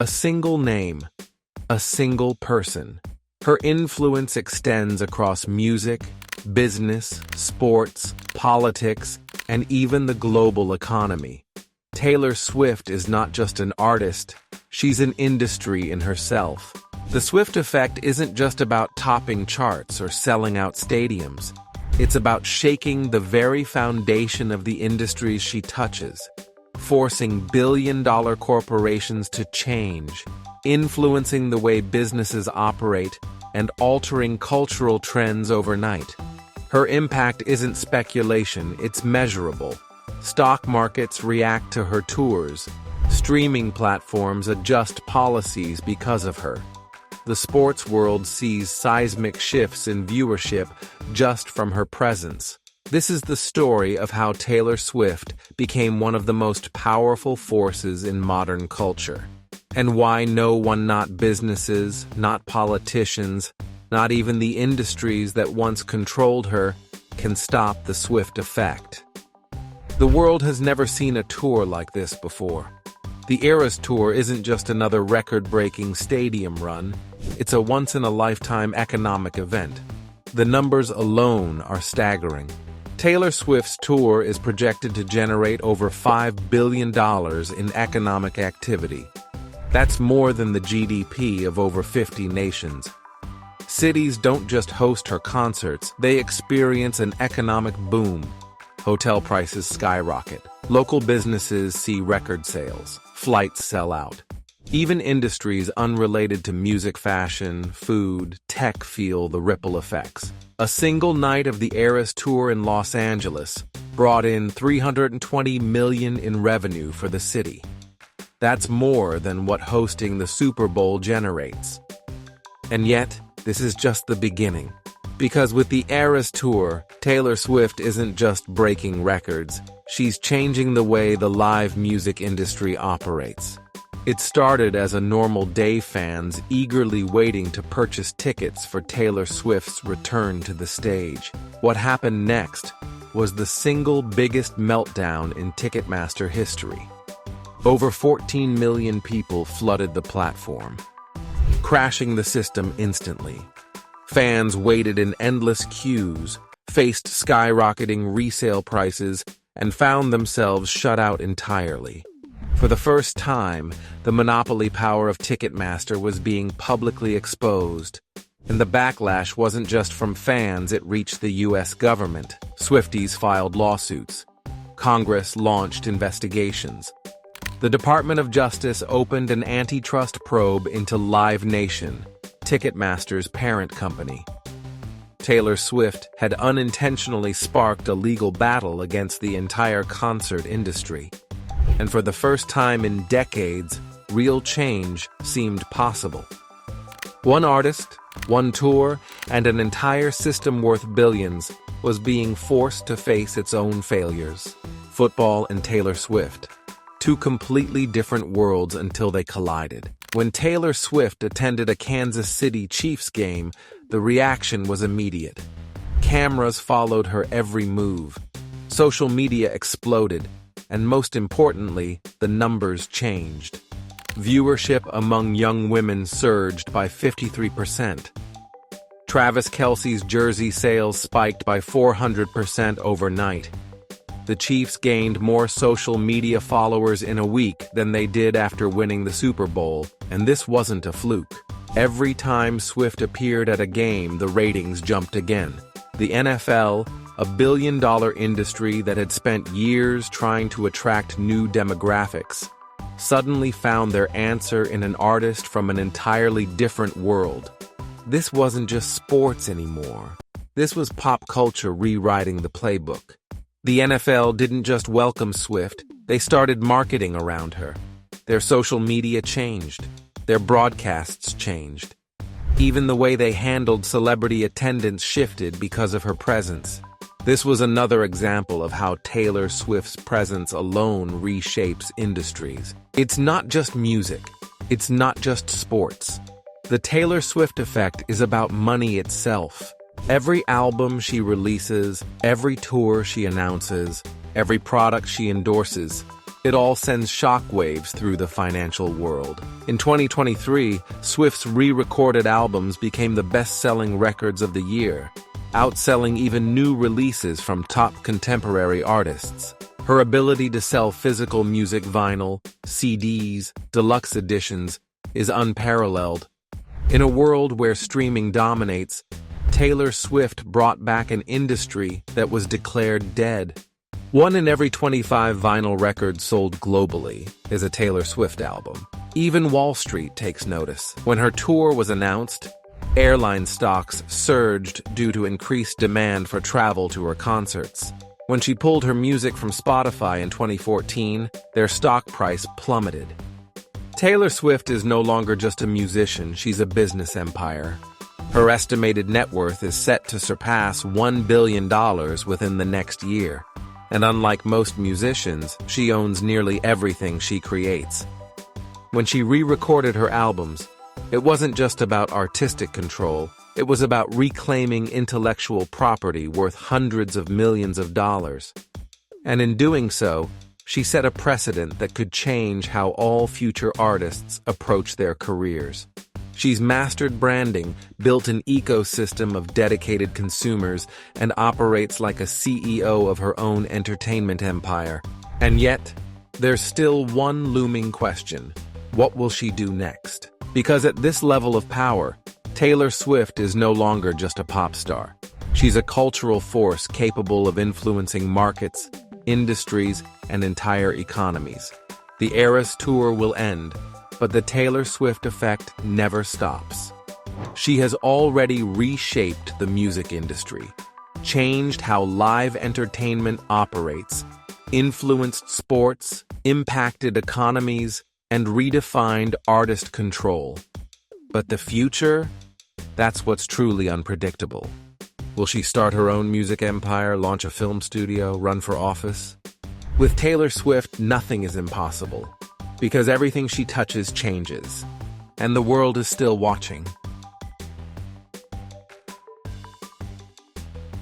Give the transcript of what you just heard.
A single name, a single person. Her influence extends across music, business, sports, politics, and even the global economy. Taylor Swift is not just an artist, she's an industry in herself. The Swift effect isn't just about topping charts or selling out stadiums. It's about shaking the very foundation of the industries she touches, forcing billion-dollar corporations to change, influencing the way businesses operate, and altering cultural trends overnight. Her impact isn't speculation, it's measurable. Stock markets react to her tours. Streaming platforms adjust policies because of her. The sports world sees seismic shifts in viewership just from her presence. This is the story of how Taylor Swift became one of the most powerful forces in modern culture. And why no one, not businesses, not politicians, not even the industries that once controlled her, can stop the Swift effect. The world has never seen a tour like this before. The Eras Tour isn't just another record-breaking stadium run, it's a once-in-a-lifetime economic event. The numbers alone are staggering. Taylor Swift's tour is projected to generate over $5 billion in economic activity. That's more than the GDP of over 50 nations. Cities don't just host her concerts, they experience an economic boom. Hotel prices skyrocket. Local businesses see record sales. Flights sell out. Even industries unrelated to music, fashion, food, tech feel the ripple effects. A single night of the Eras Tour in Los Angeles brought in $320 million in revenue for the city. That's more than what hosting the Super Bowl generates. And yet, this is just the beginning. Because with the Eras Tour, Taylor Swift isn't just breaking records, she's changing the way the live music industry operates. It started as a normal day, fans eagerly waiting to purchase tickets for Taylor Swift's return to the stage. What happened next was the single biggest meltdown in Ticketmaster history. Over 14 million people flooded the platform, crashing the system instantly. Fans waited in endless queues, faced skyrocketing resale prices, and found themselves shut out entirely. For the first time, the monopoly power of Ticketmaster was being publicly exposed. And the backlash wasn't just from fans, it reached the US government. Swifties filed lawsuits. Congress launched investigations. The Department of Justice opened an antitrust probe into Live Nation, Ticketmaster's parent company. Taylor Swift had unintentionally sparked a legal battle against the entire concert industry. And for the first time in decades, real change seemed possible. One artist, one tour, and an entire system worth billions was being forced to face its own failures. Football and Taylor Swift. Two completely different worlds until they collided. When Taylor Swift attended a Kansas City Chiefs game, the reaction was immediate. Cameras followed her every move. Social media exploded, and most importantly, the numbers changed. Viewership among young women surged by 53%. Travis Kelce's jersey sales spiked by 400% overnight. The Chiefs gained more social media followers in a week than they did after winning the Super Bowl, and this wasn't a fluke. Every time Swift appeared at a game, the ratings jumped again. The NFL, a billion-dollar industry that had spent years trying to attract new demographics, suddenly found their answer in an artist from an entirely different world. This wasn't just sports anymore. This was pop culture rewriting the playbook. The NFL didn't just welcome Swift, they started marketing around her. Their social media changed. Their broadcasts changed. Even the way they handled celebrity attendance shifted because of her presence. This was another example of how Taylor Swift's presence alone reshapes industries. It's not just music. It's not just sports. The Taylor Swift effect is about money itself. Every album she releases, every tour she announces, every product she endorses, It all sends shockwaves through the financial world. In 2023, Swift's re-recorded albums became the best-selling records of the year, outselling even new releases from top contemporary artists. Her ability to sell physical music vinyl, CDs, deluxe editions is unparalleled. In a world where streaming dominates, Taylor Swift brought back an industry that was declared dead. 1 in every 25 vinyl records sold globally is a Taylor Swift album. Even Wall Street takes notice. When her tour was announced, airline stocks surged due to increased demand for travel to her concerts. When she pulled her music from Spotify in 2014, their stock price plummeted. Taylor Swift is no longer just a musician, she's a business empire. Her estimated net worth is set to surpass $1 billion within the next year. And unlike most musicians, she owns nearly everything she creates. When she re-recorded her albums, it wasn't just about artistic control, it was about reclaiming intellectual property worth hundreds of millions of dollars. And in doing so, she set a precedent that could change how all future artists approach their careers. She's mastered branding, built an ecosystem of dedicated consumers, and operates like a CEO of her own entertainment empire. And yet, there's still one looming question. What will she do next? Because at this level of power, Taylor Swift is no longer just a pop star. She's a cultural force capable of influencing markets, industries, and entire economies. The Eras Tour will end, but the Taylor Swift effect never stops. She has already reshaped the music industry, changed how live entertainment operates, influenced sports, impacted economies, and redefined artist control. But the future? That's what's truly unpredictable. Will she start her own music empire, launch a film studio, run for office? With Taylor Swift, nothing is impossible, because everything she touches changes, and the world is still watching.